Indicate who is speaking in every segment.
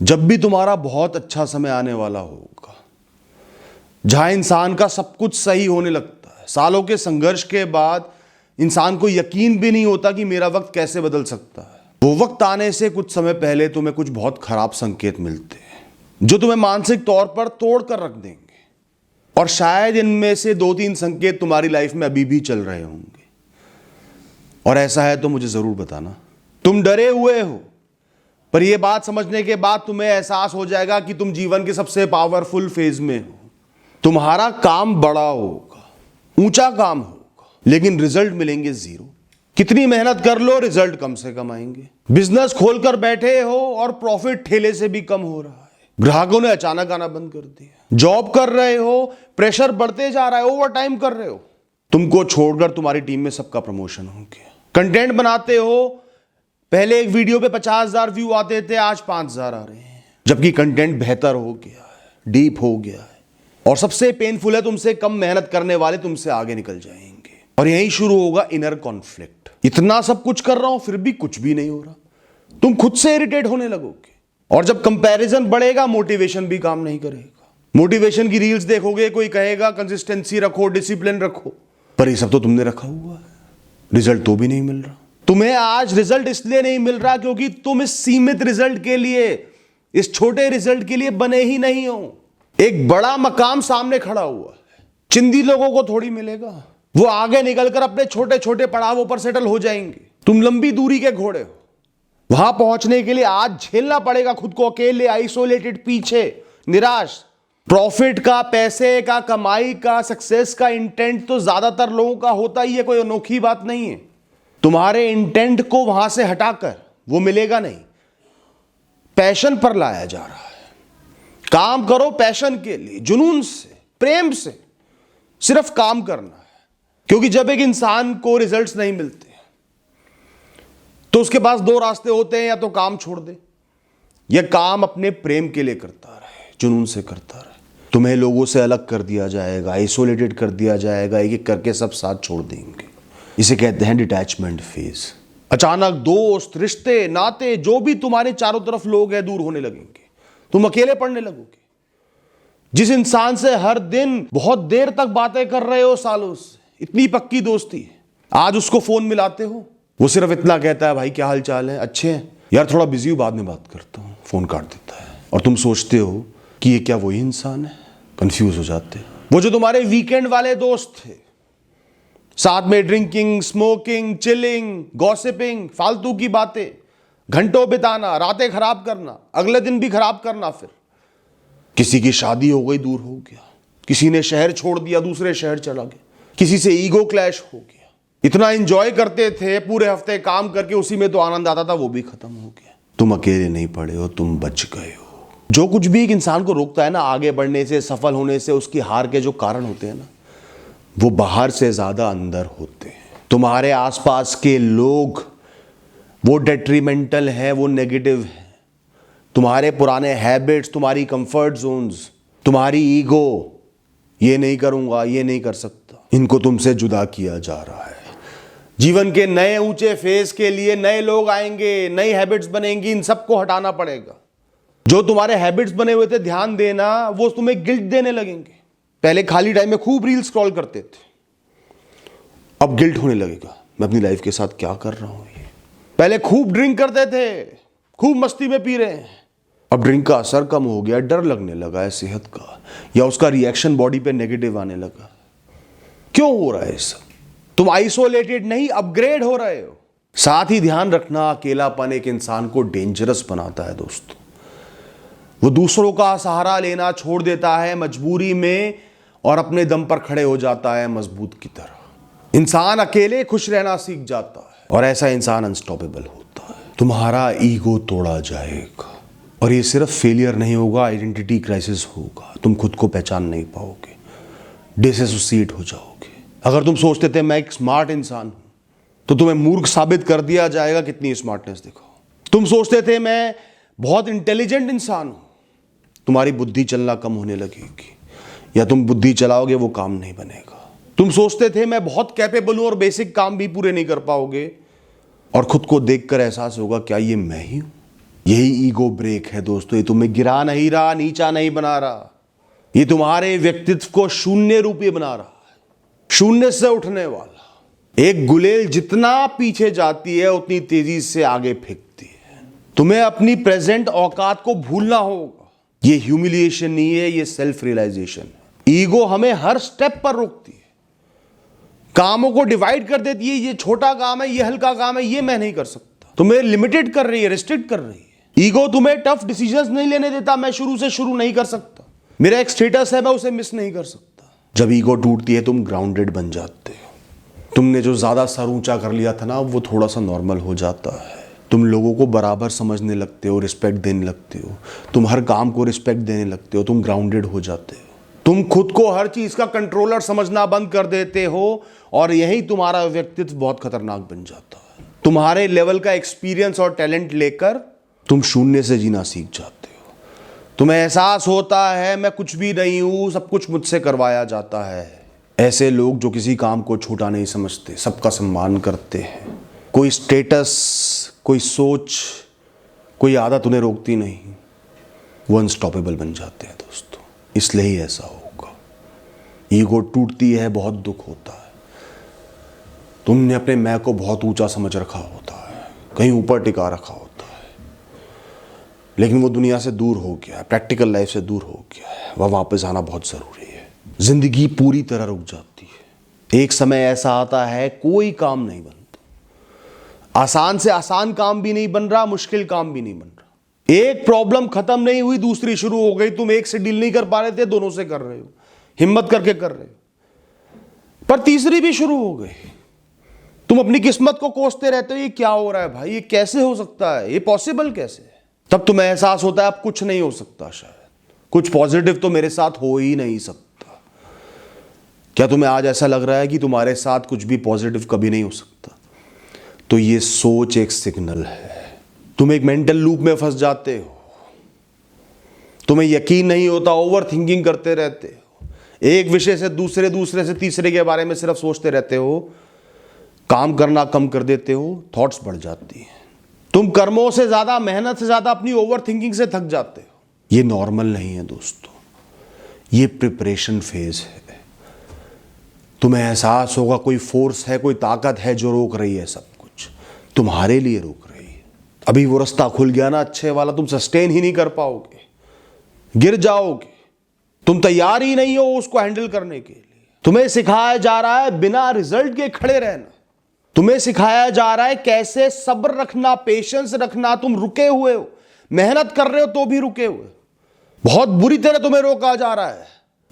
Speaker 1: जब भी तुम्हारा बहुत अच्छा समय आने वाला होगा, जहां इंसान का सब कुछ सही होने लगता है, सालों के संघर्ष के बाद इंसान को यकीन भी नहीं होता कि मेरा वक्त कैसे बदल सकता है, वो वक्त आने से कुछ समय पहले तुम्हें कुछ बहुत खराब संकेत मिलते हैं जो तुम्हें मानसिक तौर पर तोड़ कर रख देंगे। और शायद इनमें से 2-3 संकेत तुम्हारी लाइफ में अभी भी चल रहे होंगे, और ऐसा है तो मुझे जरूर बताना। तुम डरे हुए हो, पर यह बात समझने के बाद तुम्हें एहसास हो जाएगा कि तुम जीवन के सबसे पावरफुल फेज में हो। तुम्हारा काम बड़ा होगा, ऊंचा काम होगा, लेकिन रिजल्ट मिलेंगे 0। कितनी मेहनत कर लो, रिजल्ट कम से कम आएंगे। बिजनेस खोलकर बैठे हो और प्रॉफिट ठेले से भी कम हो रहा है, ग्राहकों ने अचानक आना बंद कर दिया। जॉब कर रहे हो, प्रेशर बढ़ते जा रहा है, ओवर टाइम कर रहे हो, तुमको छोड़कर तुम्हारी टीम में सबका प्रमोशन हो गया। कंटेंट बनाते हो, पहले एक वीडियो पे 50,000 व्यू आते थे, आज 5,000 आ रहे हैं, जबकि कंटेंट बेहतर हो गया है, डीप हो गया है। और सबसे पेनफुल है, तुमसे कम मेहनत करने वाले तुमसे आगे निकल जाएंगे, और यहीं शुरू होगा इनर कॉन्फ्लिक्ट। इतना सब कुछ कर रहा हूं फिर भी कुछ भी नहीं हो रहा, तुम खुद से इरिटेट होने लगोगे। और जब कंपैरिजन बढ़ेगा, मोटिवेशन भी काम नहीं करेगा। मोटिवेशन की रील्स देखोगे, कोई कहेगा कंसिस्टेंसी रखो, डिसिप्लिन रखो, पर ये सब तो तुमने रखा हुआ है, रिजल्ट तो भी नहीं मिल रहा। तुम्हें आज रिजल्ट इसलिए नहीं मिल रहा क्योंकि तुम इस सीमित रिजल्ट के लिए, इस छोटे रिजल्ट के लिए बने ही नहीं हो। एक बड़ा मकाम सामने खड़ा हुआ है, चिंदी लोगों को थोड़ी मिलेगा, वो आगे निकलकर अपने छोटे छोटे पड़ावों पर सेटल हो जाएंगे। तुम लंबी दूरी के घोड़े हो, वहां पहुंचने के लिए आज झेलना पड़ेगा खुद को अकेले, आइसोलेटेड, पीछे, निराश। प्रॉफिट का, पैसे का, कमाई का, सक्सेस का इंटेंट तो ज्यादातर लोगों का होता ही है, कोई अनोखी बात नहीं है। तुम्हारे इंटेंट को वहां से हटाकर वो मिलेगा नहीं, पैशन पर लाया जा रहा है। काम करो पैशन के लिए, जुनून से, प्रेम से, सिर्फ काम करना है। क्योंकि जब एक इंसान को रिजल्ट्स नहीं मिलते तो उसके पास 2 रास्ते होते हैं, या तो काम छोड़ दे, या काम अपने प्रेम के लिए करता रहे, जुनून से करता रहे। तुम्हें लोगों से अलग कर दिया जाएगा, आइसोलेटेड कर दिया जाएगा, एक एक करके सब साथ छोड़ देंगे। इसे कहते हैं डिटैचमेंट फेज। अचानक दोस्त, रिश्ते, नाते, जो भी तुम्हारे चारों तरफ लोग हैं, दूर होने लगेंगे, तुम अकेले पड़ने लगोगे। जिस इंसान से हर दिन बहुत देर तक बातें कर रहे हो, सालों से, इतनी पक्की दोस्ती है, आज उसको फोन मिलाते हो, वो सिर्फ इतना कहता है, भाई क्या हाल चाल है, अच्छे हैं यार, थोड़ा बिजी हूं, बाद में बात करता हूं, फोन काट देता है। और तुम सोचते हो कि ये क्या वही इंसान है, कंफ्यूज हो जाते हो। वो जो तुम्हारे वीकेंड वाले दोस्त थे, साथ में ड्रिंकिंग, स्मोकिंग, चिलिंग, गॉसिपिंग, फालतू की बातें, घंटों बिताना, रातें खराब करना, अगले दिन भी खराब करना, फिर किसी की शादी हो गई, दूर हो गया, किसी ने शहर छोड़ दिया, दूसरे शहर चला गया, किसी से ईगो क्लैश हो गया। इतना एंजॉय करते थे, पूरे हफ्ते काम करके उसी में तो आनंद आता था, वो भी खत्म हो गया। तुम अकेले नहीं पड़े हो, तुम बच गए हो। जो कुछ भी एक इंसान को रोकता है ना आगे बढ़ने से, सफल होने से, उसकी हार के जो कारण होते हैं ना, वो बाहर से ज्यादा अंदर होते हैं। तुम्हारे आसपास के लोग वो डेट्रीमेंटल है, वो नेगेटिव है। तुम्हारे पुराने हैबिट्स, तुम्हारी कंफर्ट जोन्स, तुम्हारी ईगो, ये नहीं करूंगा, ये नहीं कर सकता, इनको तुमसे जुदा किया जा रहा है। जीवन के नए ऊंचे फेज के लिए नए लोग आएंगे, नई हैबिट्स बनेंगी, इन सबको हटाना पड़ेगा। जो तुम्हारे हैबिट्स बने हुए थे, ध्यान देना, वो तुम्हें गिल्ट देने लगेंगे। पहले खाली टाइम में खूब रील स्क्रॉल करते थे, अब गिल्ट होने लगेगा, मैं अपनी लाइफ के साथ क्या कर रहा हूं ये। पहले खूब ड्रिंक करते थे, खूब मस्ती में पी रहे हैं, अब ड्रिंक का असर कम हो गया, डर लगने लगा है सेहत का, या उसका रिएक्शन बॉडी पे नेगेटिव आने लगा। क्यों हो रहा है सब? तुम आइसोलेटेड नहीं, अपग्रेड हो रहे हो। साथ ही ध्यान रखना, अकेलापन एक इंसान को डेंजरस बनाता है दोस्तों। वो दूसरों का सहारा लेना छोड़ देता है मजबूरी में, और अपने दम पर खड़े हो जाता है मजबूत की तरह। इंसान अकेले खुश रहना सीख जाता है, और ऐसा इंसान अनस्टॉपेबल होता है। तुम्हारा ईगो तोड़ा जाएगा, और ये सिर्फ फेलियर नहीं होगा, आइडेंटिटी क्राइसिस होगा। तुम खुद को पहचान नहीं पाओगे, डिसोसिएट हो जाओगे। अगर तुम सोचते थे मैं एक स्मार्ट इंसान हूं, तो तुम्हें मूर्ख साबित कर दिया जाएगा, कितनी स्मार्टनेस देखो। तुम सोचते थे मैं बहुत इंटेलिजेंट इंसान हूं, तुम्हारी बुद्धि चलना कम होने लगेगी, या तुम बुद्धि चलाओगे वो काम नहीं बनेगा। तुम सोचते थे मैं बहुत कैपेबल हूं और बेसिक काम भी पूरे नहीं कर पाओगे, और खुद को देखकर एहसास होगा क्या ये मैं ही हूं? यही ईगो ब्रेक है दोस्तों। ये तुम्हें गिरा नहीं रहा, नीचा नहीं बना रहा, ये तुम्हारे व्यक्तित्व को शून्य रूपी बना रहा है, शून्य से उठने वाला। एक गुलेल जितना पीछे जाती है उतनी तेजी से आगे फेंकती है। तुम्हें अपनी प्रेजेंट औकात को भूलना होगा। ये ह्यूमिलिएशन नहीं है, ये सेल्फ रियलाइजेशन है। ईगो हमें हर स्टेप पर रोकती है, कामों को डिवाइड कर देती है। ये छोटा काम है, ये हल्का काम है, ये मैं नहीं कर सकता। तुम्हें लिमिटेड कर रही है, रिस्ट्रिक्ट कर रही है। ईगो तुम्हें टफ डिसीजंस नहीं लेने देता। मैं शुरू से शुरू नहीं कर सकता, मेरा एक स्टेटस है, मैं उसे मिस नहीं कर सकता। जब ईगो टूटती है तुम ग्राउंडेड बन जाते हो। तुमने जो ज्यादा सर ऊंचा कर लिया था ना, वो थोड़ा सा नॉर्मल हो जाता है। तुम लोगों को बराबर समझने लगते हो, रिस्पेक्ट देने लगते हो। तुम हर काम को रिस्पेक्ट देने लगते हो। तुम ग्राउंडेड हो जाते हो। तुम खुद को हर चीज का कंट्रोलर समझना बंद कर देते हो और यही तुम्हारा व्यक्तित्व बहुत खतरनाक बन जाता है। तुम्हारे लेवल का एक्सपीरियंस और टैलेंट लेकर तुम शून्य से जीना सीख जाते हो। तुम्हें एहसास होता है मैं कुछ भी नहीं हूं, सब कुछ मुझसे करवाया जाता है। ऐसे लोग जो किसी काम को छोटा नहीं समझते, सबका सम्मान करते हैं। कोई स्टेटस, कोई सोच, कोई आदत उन्हें रोकती नहीं, वो अनस्टॉपेबल बन जाते हैं दोस्तों। इसलिए ही ऐसा होगा। ईगो टूटती है, बहुत दुख होता है। तुमने अपने मैं को बहुत ऊंचा समझ रखा होता है, कहीं ऊपर टिका रखा होता है, लेकिन वो दुनिया से दूर हो गया है, प्रैक्टिकल लाइफ से दूर हो गया है। वह वापस आना बहुत ज़रूरी है। जिंदगी पूरी तरह रुक जाती है। एक समय ऐसा आता है कोई काम नहीं बनता। आसान से आसान काम भी नहीं बन रहा, मुश्किल काम भी नहीं बन रहा। एक प्रॉब्लम खत्म नहीं हुई, दूसरी शुरू हो गई। तुम एक से डील नहीं कर पा रहे थे, दोनों से कर रहे हो, हिम्मत करके कर रहे हो, पर तीसरी भी शुरू हो गई। तुम अपनी किस्मत को कोसते रहते हो, ये क्या हो रहा है भाई, ये कैसे हो सकता है, ये पॉसिबल कैसे है। तब तुम्हें एहसास होता है अब कुछ नहीं हो सकता, शायद कुछ पॉजिटिव तो मेरे साथ हो ही नहीं सकता। क्या तुम्हें आज ऐसा लग रहा है कि तुम्हारे साथ कुछ भी पॉजिटिव कभी नहीं हो सकता? तो ये सोच एक सिग्नल है। तुम एक मेंटल लूप में फंस जाते हो। तुम्हें यकीन नहीं होता, ओवर थिंकिंग करते रहते हो। एक विषय से दूसरे, दूसरे से तीसरे के बारे में सिर्फ सोचते रहते हो। काम करना कम कर देते हो, थॉट्स बढ़ जाती हैं। तुम कर्मों से ज्यादा, मेहनत से ज्यादा अपनी ओवर थिंकिंग से थक जाते हो। ये नॉर्मल नहीं है दोस्तों, ये प्रिपरेशन फेज है। तुम्हें एहसास होगा कोई फोर्स है, कोई ताकत है जो रोक रही है, सब कुछ तुम्हारे लिए रोक रही है। अभी वो रास्ता खुल गया ना अच्छे वाला, तुम सस्टेन ही नहीं कर पाओगे, गिर जाओगे। तुम तैयार ही नहीं हो उसको हैंडल करने के लिए। तुम्हें सिखाया जा रहा है बिना रिजल्ट के खड़े रहना। तुम्हें सिखाया जा रहा है कैसे सब्र रखना, पेशेंस रखना। तुम रुके हुए हो, मेहनत कर रहे हो तो भी रुके हुए। बहुत बुरी तरह तुम्हें रोका जा रहा है।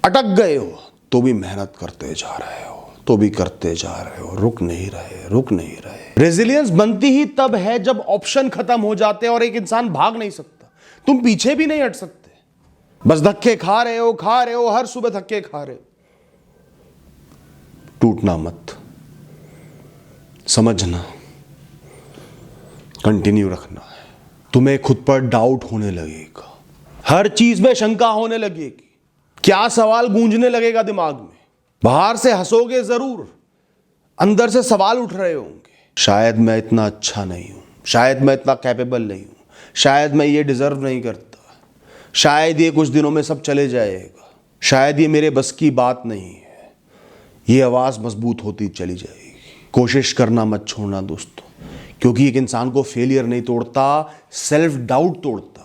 Speaker 1: अटक गए हो तो भी मेहनत करते जा रहे हो, तो भी करते जा रहे हो, रुक नहीं रहे, रुक नहीं रहे। रेजिलियंस बनती ही तब है जब ऑप्शन खत्म हो जाते हैं और एक इंसान भाग नहीं सकता। तुम पीछे भी नहीं हट सकते, बस धक्के खा रहे हो, खा रहे हो, हर सुबह धक्के खा रहे हो। टूटना मत, समझना, कंटिन्यू रखना है। तुम्हें खुद पर डाउट होने लगेगा, हर चीज में शंका होने लगेगी, क्या सवाल गूंजने लगेगा दिमाग में। बाहर से हंसोगे जरूर, अंदर से सवाल उठ रहे होंगे। शायद मैं इतना अच्छा नहीं हूं, शायद मैं इतना कैपेबल नहीं हूं, शायद मैं ये डिजर्व नहीं करता, शायद ये कुछ दिनों में सब चले जाएगा, शायद ये मेरे बस की बात नहीं है। ये आवाज मजबूत होती चली जाएगी। कोशिश करना मत छोड़ना दोस्तों, क्योंकि एक इंसान को फेलियर नहीं तोड़ता, सेल्फ डाउट तोड़ता है।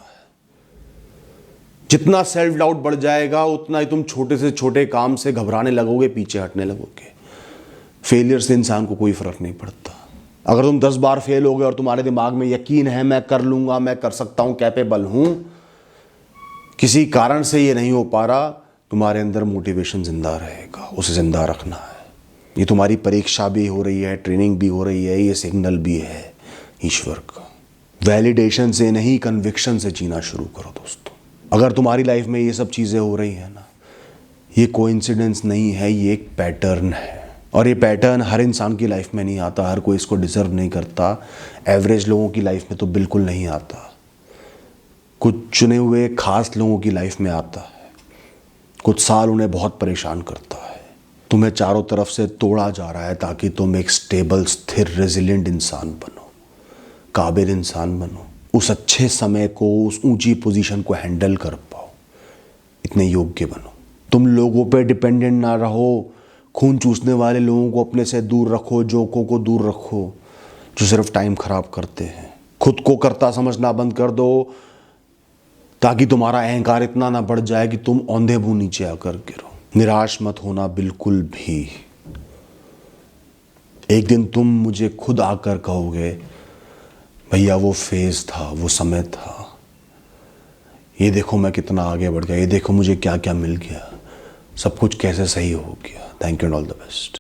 Speaker 1: जितना सेल्फ डाउट बढ़ जाएगा उतना ही तुम छोटे से छोटे काम से घबराने लगोगे, पीछे हटने लगोगे। फेलियर से इंसान को कोई फर्क नहीं पड़ता। अगर तुम 10 बार फेल हो गए और तुम्हारे दिमाग में यकीन है मैं कर लूंगा, मैं कर सकता हूं, कैपेबल हूं, किसी कारण से ये नहीं हो पा रहा, तुम्हारे अंदर मोटिवेशन जिंदा रहेगा, उसे जिंदा रखना है। ये तुम्हारी परीक्षा भी हो रही है, ट्रेनिंग भी हो रही है, ये सिग्नल भी है ईश्वर का। वैलिडेशन से नहीं, कन्विक्शन से जीना शुरू करो दोस्तों। अगर तुम्हारी लाइफ में ये सब चीज़ें हो रही है ना, ये कोइंसिडेंस नहीं है, ये एक पैटर्न है। और ये पैटर्न हर इंसान की लाइफ में नहीं आता, हर कोई इसको डिजर्व नहीं करता। एवरेज लोगों की लाइफ में तो बिल्कुल नहीं आता, कुछ चुने हुए खास लोगों की लाइफ में आता है। कुछ साल उन्हें बहुत परेशान करता है। तुम्हें चारों तरफ से तोड़ा जा रहा है ताकि तुम एक स्टेबल, स्थिर, रेजिलिएंट इंसान बनो, काबिल इंसान बनो। उस अच्छे समय को, उस ऊंची पोजीशन को हैंडल कर पाओ, इतने योग्य बनो। तुम लोगों पे डिपेंडेंट ना रहो, खून चूसने वाले लोगों को अपने से दूर रखो, जोकों को दूर रखो जो सिर्फ टाइम खराब करते हैं। खुद को करता समझना बंद कर दो, ताकि तुम्हारा अहंकार इतना ना बढ़ जाए कि तुम औंधे मुंह नीचे आकर गिरो। निराश मत होना बिल्कुल भी। एक दिन तुम मुझे खुद आकर कहोगे, भैया वो फेज था, वो समय था, ये देखो मैं कितना आगे बढ़ गया, ये देखो मुझे क्या क्या मिल गया, सब कुछ कैसे सही हो गया। Thank you and all the best.